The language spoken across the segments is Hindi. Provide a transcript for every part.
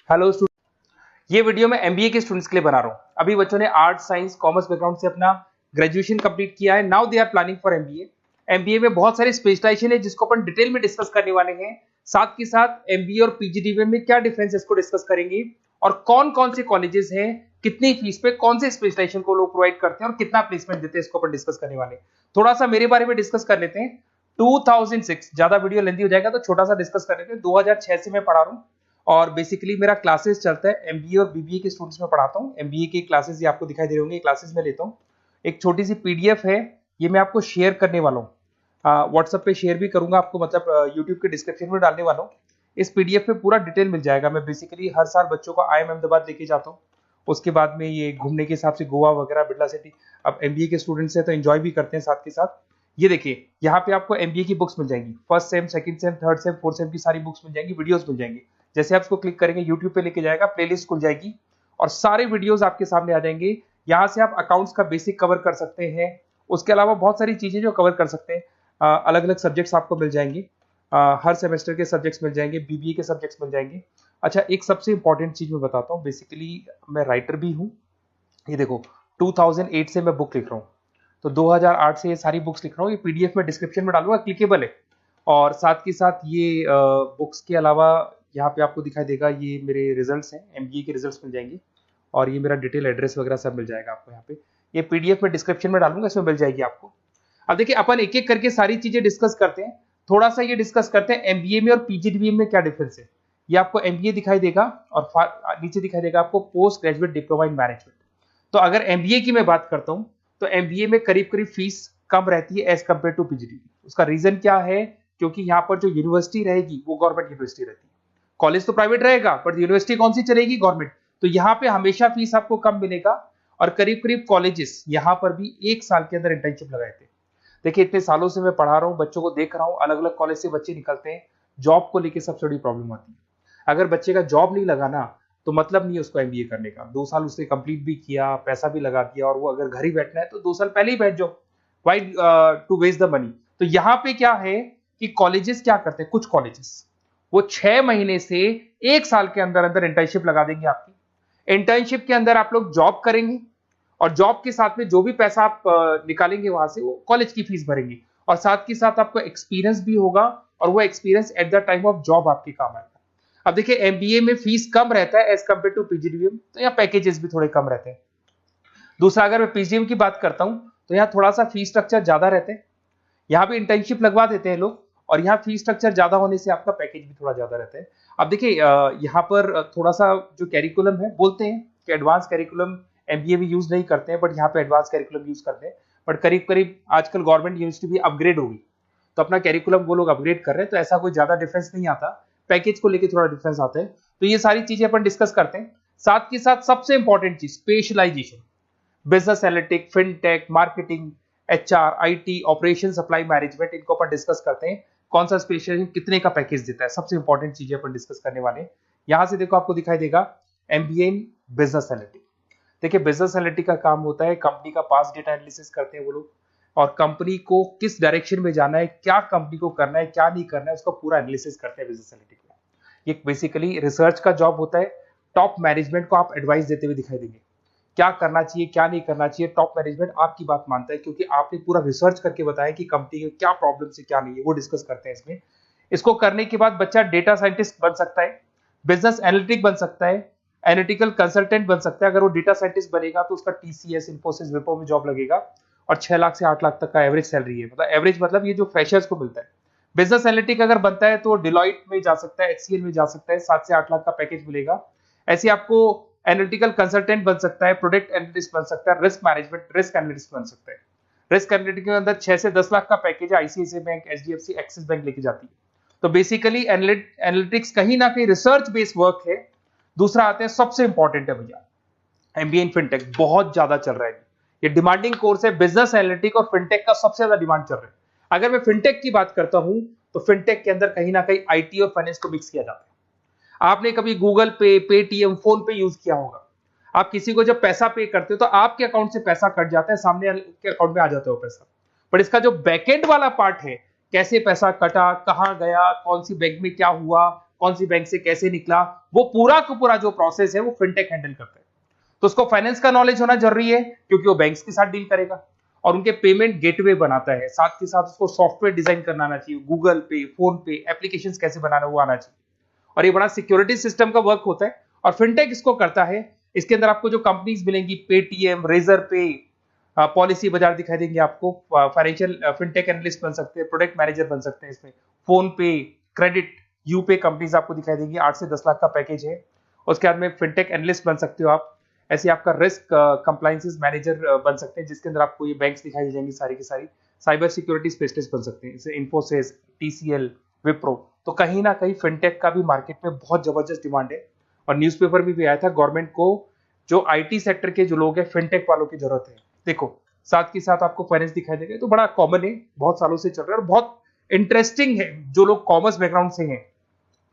हेलो स्टूडेंट, ये वीडियो मैं एमबीए के स्टूडेंट्स के लिए बना रहा हूँ। अभी बच्चों ने आर्ट साइंस कॉमर्स बैकग्राउंड से अपना ग्रेजुएशन कंप्लीट किया है। Now they are planning for MBA. MBA में बहुत सारे स्पेशलाइजेशन है जिसको अपन डिटेल में डिस्कस करने वाले हैं। साथ के साथ एमबीए और पीजीडीबीएम में क्या डिफरेंस है इसको डिस्कस करेंगे, और कौन कौन से कॉलेजेस हैं, कितनी फीस पे कौन से स्पेशलाइजेशन को लोग प्रोवाइड करते हैं और कितना प्लेसमेंट देते हैं, इसको अपन डिस्कस करने वाले हैं। थोड़ा सा मेरे बारे में डिस्कस कर लेते हैं। 2006, ज्यादा वीडियो लेंथी हो जाएगा तो छोटा सा डिस्कस कर लेते हैं। 2006 से मैं पढ़ा रहा हूँ और बेसिकली मेरा क्लासेस चलता है। एमबीए और बीबीए के स्टूडेंट्स में पढ़ाता हूँ। एमबीए के क्लासेस ये आपको दिखाई दे रहे होंगे, क्लासेस में लेता हूँ। एक छोटी सी पीडीएफ है, ये मैं आपको शेयर करने वाला हूँ। व्हाट्सएप पे शेयर भी करूंगा आपको, मतलब यूट्यूब के डिस्क्रिप्शन में डालने वाला हूँ। इस पीडीएफ पे पूरा डिटेल मिल जाएगा। मैं बेसिकली हर साल बच्चों को IIM अहमदाबाद लेके जाता हूँ। उसके बाद में ये घूमने के हिसाब से गोवा वगैरह, बिरला सिटी। अब एमबीए के स्टूडेंट्स हैं तो एंजॉय भी करते हैं साथ के साथ। ये देखिए, यहाँ पे आपको एमबीए की बुक्स मिल जाएंगी। First sem, second same, third same, fourth same की सारी बुक्स मिल जाएंगी, वीडियोस मिल जाएंगी। जैसे आप इसको क्लिक करेंगे यूट्यूब पे लेके जाएगा, प्लेलिस्ट खुल जाएगी और सारे वीडियोस आपके सामने आ जाएंगे। यहाँ से आप अकाउंट्स का बेसिक कवर कर सकते हैं। उसके अलावा बहुत सारी चीजें जो कवर कर सकते हैं। अलग अलग सब्जेक्ट्स आपको मिल जाएंगे। हर सेमेस्टर के सब्जेक्ट्स मिल जाएंगे, बीबीए के सब्जेक्ट्स मिल जाएंगे। अच्छा, एक सबसे इंपॉर्टेंट चीज मैं बताता हूँ। बेसिकली मैं राइटर भी हूँ। ये देखो, 2008 से मैं बुक लिख रहा हूँ, तो 2008 से ये सारी बुक्स लिख रहा हूँ। ये पीडीएफ में डिस्क्रिप्शन में डालूंगा, क्लिकेबल है। और साथ के साथ ये बुक्स के अलावा यहाँ पे आपको दिखाई देगा, ये मेरे रिजल्ट्स हैं, एमबीए के रिजल्ट्स मिल जाएंगे। और ये मेरा डिटेल एड्रेस वगैरह सब मिल जाएगा आपको यहाँ पे। ये पीडीएफ में डिस्क्रिप्शन में डालूंगा, इसमें मिल जाएगी आपको। अब देखिए, अपन एक एक करके सारी चीजें डिस्कस करते हैं। थोड़ा सा ये डिस्कस करते हैं एमबीए में और पीजीडीबीएम में क्या डिफरेंस है। ये आपको एमबीए दिखाई देगा और नीचे दिखाई देगा आपको post graduate diploma in management. तो अगर एमबीए की मैं बात करता हूं तो एमबीए में करीब करीब फीस कम रहती है एज कंपेयर टू पीजीडीबी। उसका रीजन क्या है? क्योंकि यहाँ पर जो यूनिवर्सिटी रहेगी वो गवर्नमेंट यूनिवर्सिटी रहती है। कॉलेज तो प्राइवेट रहेगा बट यूनिवर्सिटी कौन सी चलेगी? गवर्नमेंट। तो यहाँ पे हमेशा फीस आपको कम मिलेगा। और करीब करीब कॉलेजेस यहाँ पर भी 1 साल के अंदर इंटर्नशिप लगाए थे। देखिए, इतने सालों से मैं पढ़ा रहा हूँ, बच्चों को देख रहा हूँ, अलग अलग कॉलेज से बच्चे निकलते हैं। जॉब को लेकर सबसे बड़ी प्रॉब्लम आती है। अगर बच्चे का जॉब नहीं लगा ना, तो मतलब नहीं है उसको एमबीए करने का। 2 साल उसने कंप्लीट भी किया, पैसा भी लगा दिया, और वो अगर घर ही बैठना है तो 2 साल पहले ही बैठ जाओ। Why to waste the money. तो यहाँ पे क्या है कि कॉलेजेस क्या करते हैं, कुछ कॉलेजेस वो 6 महीने से 1 साल के अंदर अंदर इंटर्नशिप लगा देंगे आपकी। इंटर्नशिप के अंदर आप लोग जॉब करेंगे और जॉब के साथ में जो भी पैसा आप निकालेंगे वहां से, वो कॉलेज की फीस भरेंगे। और साथ के साथ आपको एक्सपीरियंस भी होगा, और वो experience at the time of job आपके काम आएगा। अब देखिए, एमबीए में फीस कम रहता है एज कंपेयर टू पीजीडीबीएम, तो यहाँ पैकेजेस भी थोड़े कम रहते हैं। दूसरा, अगर मैं पीजीडीबीएम की बात करता हूं तो यहाँ थोड़ा सा फीस स्ट्रक्चर ज्यादा रहते हैं। यहाँ भी इंटर्नशिप लगवा देते हैं लोग, और यहाँ फीस स्ट्रक्चर ज्यादा होने से आपका पैकेज भी थोड़ा ज्यादा रहता है। अब देखिए, यहाँ पर थोड़ा सा जो कैरिकुलम है, बोलते हैं कि एडवांस कैरिकुलम एमबीए भी यूज नहीं करते हैं, बट यहाँ पे एडवांस कैरिकुलम यूज करते हैं। बट करीब करीब आजकल गवर्नमेंट यूनिवर्सिटी भी अपग्रेड होगी, तो अपना कैरिकुलम वो लोग अपग्रेड कर रहे हैं, तो ऐसा कोई ज्यादा डिफरेंस नहीं आता। पैकेज को लेकर थोड़ा डिफरेंस आता है। तो ये सारी चीजें अपन डिस्कस करते हैं। साथ के साथ सबसे इंपॉर्टेंट चीज, specialization. Business analytic, fintech, marketing, HR, IT, operation, supply management, इनको अपन डिस्कस करते हैं। कौन सा स्पेशलाइजेशन कितने का पैकेज देता है, सबसे इंपॉर्टेंट चीजें अपन डिस्कस करने वाले हैं। यहां से देखो, आपको दिखाई देगा एमबीए इन बिजनेस एनालिटिक। देखिए, बिजनेस एनालिटिक का काम होता है, कंपनी का पास्ट डेटा एनालिसिस करते हैं वो लोग, और कंपनी को किस डायरेक्शन में जाना है, क्या कंपनी को करना है, क्या नहीं करना है, उसका पूरा एनालिसिस करते हैं बिजनेस एनालिटिक में। ये बेसिकली रिसर्च का जॉब होता है। टॉप मैनेजमेंट को आप एडवाइस देते हुए दिखाई देंगे, क्या करना चाहिए, क्या नहीं करना चाहिए। टॉप मैनेजमेंट आपकी बात मानता है, क्योंकि आपने पूरा रिसर्च करके बताया कि कंपनी के क्या प्रॉब्लम है, क्या नहीं है, वो डिस्कस करते हैं इसमें। इसको करने के बाद बच्चा डेटा साइंटिस्ट बन सकता है, बिजनेस एनालिटिक बन सकता है, एनालिटिकल कंसल्टेंट बन सकता है। अगर वो डेटा साइंटिस्ट बनेगा तो उसका टीसीएस, इन्फोसिस, विप्रो में जॉब लगेगा, और 6 लाख से 8 लाख तक का एवरेज सैलरी है। मतलब एवरेज मतलब ये जो फ्रेशर्स को मिलता है। बिजनेस एनालिटिक अगर बनता है तो डिलॉइट में जा सकता है, एचसीएल में जा सकता है, 7 से 8 लाख का पैकेज मिलेगा। ऐसे आपको एनालिटिकल कंसल्टेंट बन सकता है, प्रोडक्ट एनालिस्ट बन सकता है, रिस्क मैनेजमेंट, रिस्क एनालिस्ट बन सकता है। रिस्क एनालिटिक के अंदर 6 से 10 लाख का पैकेज है, ICICI bank, HDFC, axis bank लेके जाती है। तो बेसिकली एनालिटिक्स कहीं ना कहीं रिसर्च बेस्ड वर्क है। दूसरा आते हैं, सबसे इंपॉर्टेंट है भैया, एमबीए इन फिनटेक बहुत ज्यादा चल रहा है। ये डिमांडिंग कोर्स है। बिजनेस एनालिटिक और फिनटेक का सबसे ज्यादा डिमांड चल रहा है। अगर मैं फिनटेक की बात करता हूं तो फिनटेक के अंदर कहीं ना कहीं आईटी और फाइनेंस को मिक्स किया जाता है। आपने कभी गूगल पे, पेटीएम, फोन पे यूज किया होगा। आप किसी को जब पैसा पे करते हो तो आपके अकाउंट से पैसा कट जाता है, सामने के अकाउंट में आ जाता है वो पैसा। पर इसका जो बैकएंड वाला पार्ट है, कैसे पैसा कटा, कहां गया, कौन सी बैंक में क्या हुआ, कौन सी बैंक से कैसे निकला, वो पूरा का पूरा जो प्रोसेस है वो फिनटेक हैंडल करता है। तो उसको फाइनेंस का नॉलेज होना जरूरी है क्योंकि वो बैंक्स के साथ डील करेगा और उनके पेमेंट गेटवे बनाता है। साथ के साथ उसको सॉफ्टवेयर डिजाइन करना आना चाहिए, गूगल पे, फोन पे, एप्लीकेशंस कैसे बनाना वो आना चाहिए। और ये बड़ा सिक्योरिटी सिस्टम का वर्क होता है और फिनटेक इसको करता है। इसके अंदर आपको जो कंपनीज मिलेंगी, पेटीएम, रेजर पे, पॉलिसी बाजार दिखाई देंगे आपको, फाइनेंशियल फिनटेक एनालिस्ट बन सकते हैं, प्रोडक्ट मैनेजर बन सकते हैं इसमें, फोन पे, क्रेडिट, यूपे कंपनीज आपको दिखाई देंगी। 8 से 10 लाख का पैकेज है। उसके बाद में फिनटेक एनालिस्ट बन सकते हो आप। ऐसे आपका रिस्क कंप्लायंसेस मैनेजर बन सकते हैं जिसके अंदर आपको ये बैंक्स दिखाई दे जाएंगी सारी की सारी। साइबर सिक्योरिटी स्पेशलिस्ट बन सकते हैं जैसे इन्फोसिस, टीसीएल, विप्रो। तो कहीं ना कहीं फिनटेक का भी मार्केट में बहुत जबरदस्त डिमांड है और न्यूज़पेपर में भी आया था गवर्नमेंट को जो आईटी सेक्टर के जो लोग हैं फिनटेक वालों की जरूरत है। देखो साथ के साथ आपको फाइनेंस दिखाई देगा, तो बड़ा कॉमन है, बहुत सालों से चल रहा है और बहुत इंटरेस्टिंग है। जो लोग कॉमर्स बैकग्राउंड से हैं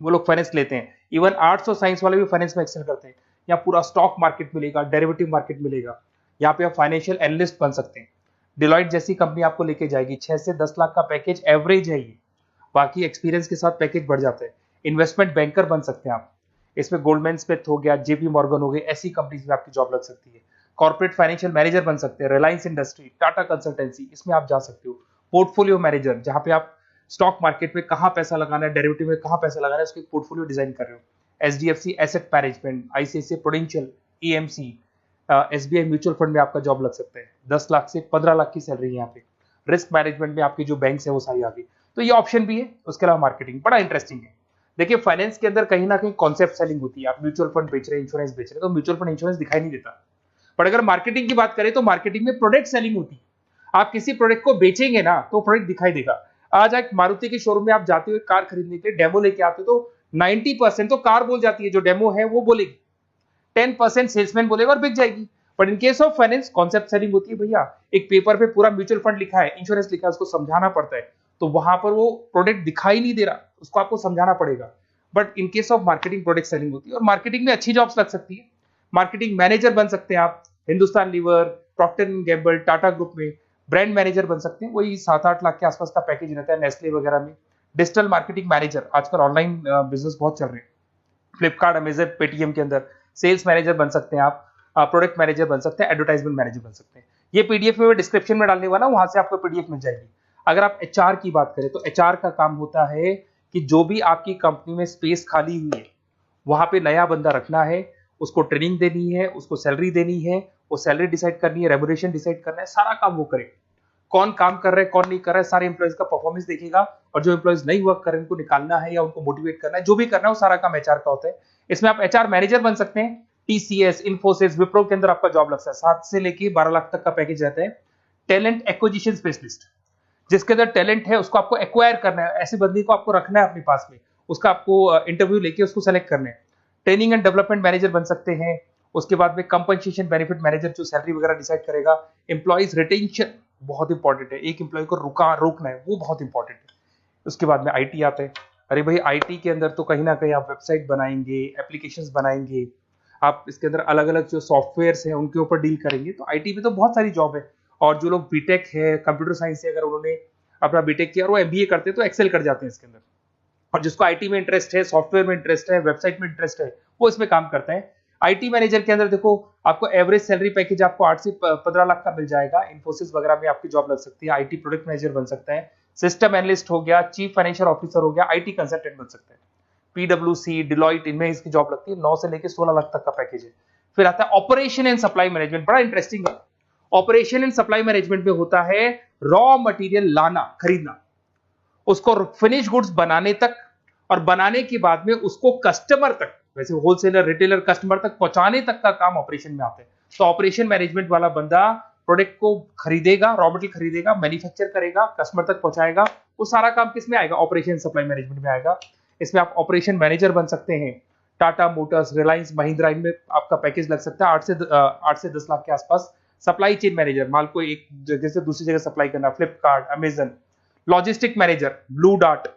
वो लोग फाइनेंस लेते हैं। इवन आर्ट्स और साइंस वाले भी फाइनेंस में एक्सेल करते हैं। यहाँ पूरा स्टॉक मार्केट मिलेगा, डेरिवेटिव मार्केट मिलेगा। यहाँ पे आप फाइनेंशियल एनालिस्ट बन सकते हैं। डिलॉइट जैसी कंपनी आपको लेके जाएगी। 6 से 10 लाख का पैकेज एवरेज है ये, बाकी एक्सपीरियंस के साथ पैकेज बढ़ जाता है। इन्वेस्टमेंट बैंकर बन सकते हैं आप, इसमें गोल्डमैन स्मिथ हो गया, जेपी मॉर्गन हो गए, ऐसी कंपनीज में आपकी जॉब लग सकती है। कॉर्पोरेट फाइनेंशियल मैनेजर बन सकते हैं, रिलायंस इंडस्ट्री, टाटा कंसल्टेंसी, इसमें आप जा सकते हो। पोर्टफोलियो मैनेजर, जहां पे आप स्टॉक मार्केट में कहां पैसा लगाना है, डेरिवेटिव में कहां पैसा लगाना है, उसकी पोर्टफोलियो डिजाइन कर रहे हो। HDFC asset management, ICICI prudential, EMC, SBI mutual fund में आपका जॉब लग सकता है। 10 लाख से 15 लाख की सैलरी है यहाँ पे। रिस्क मैनेजमेंट में आपकी जो बैंक्स है वो सारी आ गई। तो ये ऑप्शन भी है। उसके अलावा मार्केटिंग बड़ा इंटरेस्टिंग है। देखिए फाइनेंस के अंदर कहीं ना कहीं कॉन्सेप्ट सेलिंग होती है। आप म्यूचुअल फंड बेच रहे हैं, इंश्योरेंस बेच रहे हैं, तो म्यूचुअल फंड इंश्योरेंस दिखाई नहीं देता। पर अगर मार्केटिंग की बात करें तो मार्केटिंग में प्रोडक्ट सेलिंग होती है। आप किसी प्रोडक्ट को बेचेंगे ना तो प्रोडक्ट दिखाई देगा। आज एक मारुति के शोरूम में आप जाते हुए कार खरीदने के लिए डेमो लेके आते हो तो 90% तो कार बोल जाती है, जो डेमो है वो बोलेगी, 10% सेल्समैन बोलेगा और बिक जाएगी। But in case of finance concept selling होती है भैया। एक पेपर पे पूरा म्यूचुअल फंड लिखा है, इंश्योरेंस लिखा है, उसको समझाना पड़ता है। तो वहां पर वो प्रोडक्ट दिखाई नहीं दे रहा, उसको आपको समझाना पड़ेगा। But in case of marketing product selling होती है और मार्केटिंग में अच्छी जॉब्स लग सकती है। मार्केटिंग मैनेजर बन सकते हैं आप, Hindustan Lever, Procter and Gamble, Tata group में ब्रांड मैनेजर बन सकते हैं। वही 7-8 लाख के आसपास का पैकेज रहता है नेस्ले वगैरह में। डिजिटल मार्केटिंग मैनेजर, आजकल ऑनलाइन बिजनेस बहुत चल रहे हैं, फ्लिपकार्ट, अमेजन, पेटीएम के अंदर सेल्स मैनेजर बन सकते हैं आप, प्रोडक्ट मैनेजर बन सकते हैं, एडवर्टाइजमेंट मैनेजर बन सकते हैं। ये पीडीएफ में मैं डिस्क्रिप्शन में डालने वाला हूं, वहां से आपको पीडीएफ मिल जाएगी। अगर आप एचआर की बात करें तो एचआर का काम होता है कि जो भी आपकी कंपनी में स्पेस खाली हुई है वहां पे नया बंदा रखना है, उसको ट्रेनिंग देनी है, उसको सैलरी देनी है, वो सैलरी डिसाइड करनी है, रेम्यूनरेशन डिसाइड करना है, सारा काम वो करे। कौन काम कर रहा है, कौन नहीं कर रहा है, सारे एम्प्लॉइज का परफॉर्मेंस देखेगा और जो एम्प्लॉइज नहीं वर्क कर रहे हैं उनको निकालना है या उनको मोटिवेट करना है, जो भी करना है वो सारा काम एचआर का होता है। इसमें आप एचआर मैनेजर बन सकते हैं। टीसीएस, इन्फोसिस, विप्रो के अंदर आपका जॉब लग सकता है। 7 से लेके 12 लाख तक का पैकेज रहता है। टैलेंट एक्विजिशन स्पेशलिस्ट, जिसके अंदर टैलेंट है उसको आपको एक्वायर करना है, ऐसे बंदी को आपको रखना है अपने पास में, उसका आपको इंटरव्यू लेके उसको सेलेक्ट करना है। ट्रेनिंग एंड डेवलपमेंट मैनेजर बन सकते हैं। उसके बाद में कंपनसेशन बेनिफिट मैनेजर, जो सैलरी वगैरह डिसाइड करेगा। एम्प्लॉइज रिटेंशन बहुत इंपॉर्टेंट है, एक एम्प्लॉय को रोकना है, वो बहुत इंपॉर्टेंट है। उसके बाद में आईटी आता है। अरे भाई आईटी के अंदर तो कहीं ना कहीं आप वेबसाइट बनाएंगे, एप्लीकेशंस बनाएंगे, आप इसके अंदर अलग अलग जो सॉफ्टवेयर्स हैं उनके ऊपर डील करेंगे। तो आईटी में तो बहुत सारी जॉब है। और जो लोग बीटेक है, कंप्यूटर साइंस से अगर उन्होंने अपना बीटेक किया और वो एमबीए करते हैं तो एक्सेल कर जाते हैं इसके अंदर। और जिसको आईटी में इंटरेस्ट है, सॉफ्टवेयर में इंटरेस्ट है, वेबसाइट में इंटरेस्ट है, वो इसमें काम करता है। आईटी मैनेजर के अंदर देखो आपको एवरेज सैलरी पैकेज आपको 8 से 15 लाख का मिल जाएगा। इन्फोसिस वगैरह में आपकी जॉब लग सकती है। आईटी प्रोडक्ट मैनेजर बन सकता है, सिस्टम एनालिस्ट हो गया, चीफ फाइनेंशियल ऑफिसर हो गया, आईटी कंसल्टेंट बन सकते हैं। पीडब्ल्यूसी, डिलॉइट, इनमें इसकी जॉब लगती है। 9 से लेकर 16 लाख तक का पैकेज है। फिर आता है ऑपरेशन एंड सप्लाई मैनेजमेंट, बड़ा इंटरेस्टिंग है। ऑपरेशन एंड सप्लाई मैनेजमेंट में होता है रॉ मटेरियल लाना, खरीदना, उसको फिनिश गुड्स बनाने तक और बनाने के बाद में उसको कस्टमर तक, वैसे होलसेलर, रिटेलर, कस्टमर तक पहुंचाने तक का काम ऑपरेशन में आता है। तो ऑपरेशन मैनेजमेंट वाला बंदा प्रोडक्ट को खरीदेगा, रॉ मटेरियल खरीदेगा, मैन्युफैक्चर करेगा, कस्टमर तक पहुंचाएगा। वो सारा काम किस में आएगा? ऑपरेशन सप्लाई मैनेजमेंट में आएगा। इसमें आप ऑपरेशन मैनेजर बन सकते हैं। टाटा मोटर्स, रिलायंस, महिंद्रा, इनमें आपका पैकेज लग सकता है 8 से 10 लाख के आसपास। सप्लाई चेन मैनेजर, माल को एक जगह से दूसरी जगह सप्लाई करना, Flipkart, Amazon. Logistic manager, blue dart,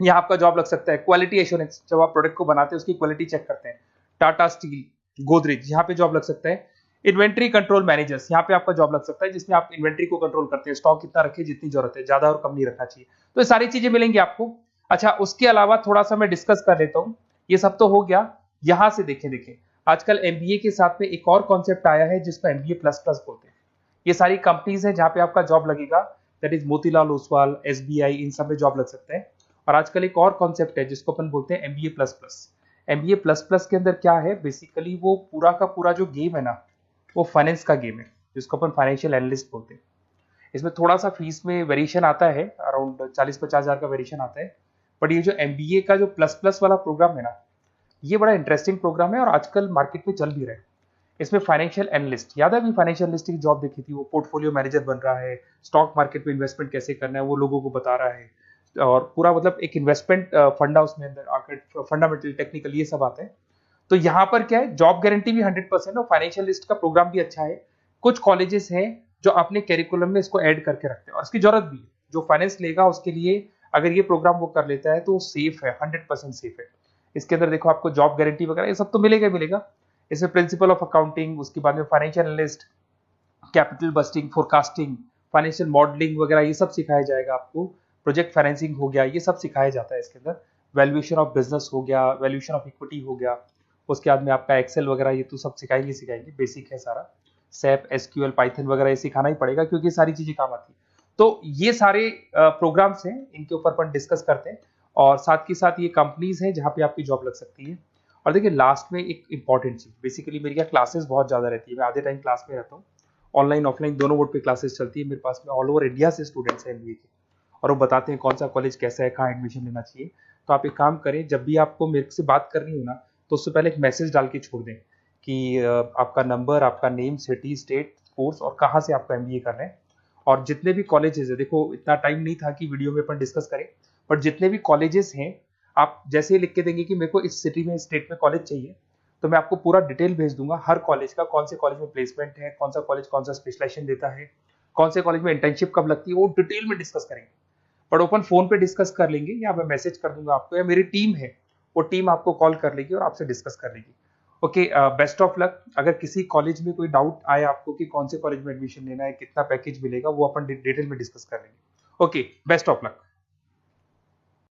यहाँ आपका जॉब लग सकता है। क्वालिटी एश्योरेंस, जब आप प्रोडक्ट को बनाते हैं उसकी क्वालिटी चेक करते हैं। टाटा स्टील, गोदरेज, यहाँ पे जॉब लग सकता है। इन्वेंट्री कंट्रोल मैनेजर्स, यहाँ पे आपका जॉब लग सकता है, जिसमें आप इन्वेंट्री को कंट्रोल करते हैं, स्टॉक कितना रखे, जितनी जरूरत है, ज्यादा और कम नहीं रखना चाहिए। तो ये सारी चीजें मिलेंगी आपको। अच्छा, उसके अलावा थोड़ा सा मैं डिस्कस कर लेता हूँ। ये सब तो हो गया। यहाँ से देखें आजकल एमबीए के साथ में एक और कॉन्सेप्ट आया है जिसको एमबीए प्लस प्लस बोलते हैं। ये सारी कंपनीज हैं जहाँ पे आपका जॉब लगेगा, that is Motilal Oswal, SBI, इन सब में जॉब लग सकता है। और आजकल एक और कॉन्सेप्ट है जिसको अपन बोलते हैं MBA plus plus. MBA plus plus के अंदर क्या है, बेसिकली वो पूरा का पूरा जो गेम है ना, वो फाइनेंस का गेम है, जिसको अपन फाइनेंशियल एनालिस्ट बोलते हैं। इसमें थोड़ा सा फीस में वेरिएशन आता है, अराउंड 40-50 हज़ार का वेरिएशन आता है। बट ये जो एमबीए का जो प्लस प्लस वाला प्रोग्राम है ना, ये बड़ा इंटरेस्टिंग प्रोग्राम है और आजकल मार्केट में चल भी रहा है। इसमें फाइनेंशियल एनालिस्ट, याद है अभी फाइनेंशियल एनालिस्ट की जॉब देखी थी, वो पोर्टफोलियो मैनेजर बन रहा है, स्टॉक मार्केट में इन्वेस्टमेंट कैसे करना है वो लोगों को बता रहा है, और पूरा मतलब एक इन्वेस्टमेंट फंडा उसमें अंदर आकर फंडामेंटल टेक्निकल ये सब आता है। तो यहाँ पर क्या है, जॉब गारंटी भी 100% और फाइनेंशियल लिस्ट का प्रोग्राम भी अच्छा है। कुछ कॉलेजेस हैं जो अपने कैरिकुलम में इसको ऐड करके रखते हैं और इसकी जरूरत भी है। जो फाइनेंस लेगा उसके लिए अगर ये प्रोग्राम वो कर लेता है तो वो सेफ है, 100% सेफ है। इसके अंदर देखो आपको जॉब गारंटी वगैरह ये सब तो मिलेगा ही मिलेगा। इसमें प्रिंसिपल ऑफ अकाउंटिंग, उसके बाद में financial analyst, capital budgeting, forecasting, financial modelling वगैरह ये सब सिखाया जाएगा आपको। प्रोजेक्ट फाइनेंसिंग हो गया, ये सब सिखाया जाता है इसके अंदर। वैल्यूएशन ऑफ बिजनेस हो गया, वैल्यूएशन ऑफ इक्विटी हो गया। उसके बाद में आपका एक्सेल वगैरह ये तो सब सिखाएंगे, बेसिक है सारा। सैप, एसक्यूएल, पाइथन वगैरह ये सिखाना ही पड़ेगा क्योंकि सारी चीजें काम आती है। तो ये सारे प्रोग्राम्स हैं, इनके ऊपर अपन डिस्कस करते हैं। और साथ के साथ ये कंपनीज हैं जहाँ पे आपकी जॉब लग सकती है। और देखिए लास्ट में एक इंपॉर्टेंट चीज, बेसिकली मेरी क्या क्लासेस बहुत ज्यादा रहती है, मैं आधे टाइम क्लास में रहता हूँ। ऑनलाइन ऑफलाइन दोनों मोड पे क्लासेस चलती है मेरे पास में। ऑल ओवर इंडिया से स्टूडेंट्स हैं एमबीए के, और वो बताते हैं कौन सा कॉलेज कैसा है, कहाँ एडमिशन लेना चाहिए। तो आप एक काम करें, जब भी आपको मेरे से बात करनी हो ना, तो उससे पहले एक मैसेज डाल के छोड़ दें कि आपका नंबर, आपका नेम, सिटी, स्टेट, कोर्स और कहाँ से आपका एमबीए कर रहे हैं। और जितने भी कॉलेजेस है, देखो इतना टाइम नहीं था कि वीडियो में अपन डिस्कस करें, बट जितने भी कॉलेजेस हैं आप जैसे ही लिख के देंगे कि मेरे को इस सिटी में, स्टेट में कॉलेज चाहिए, तो मैं आपको पूरा डिटेल भेज दूंगा हर कॉलेज का, कौन से कॉलेज में प्लेसमेंट है, कौन सा कॉलेज कौन सा स्पेशलाइजेशन देता है, कौन से कॉलेज में इंटर्नशिप कब लगती है, वो डिटेल में डिस्कस करेंगे। बट ओपन फोन पे डिस्कस कर लेंगे, या मैं मैसेज कर दूंगा आपको, या मेरी टीम है वो टीम आपको कॉल कर लेगी और आपसे डिस्कस कर लेगी। Okay, best of luck. अगर किसी कॉलेज में कोई डाउट आए आपको कि कौन से कॉलेज में एडमिशन लेना है, कितना पैकेज मिलेगा, वो अपन डिटेल में डिस्कस कर लेंगे। Okay, best of luck.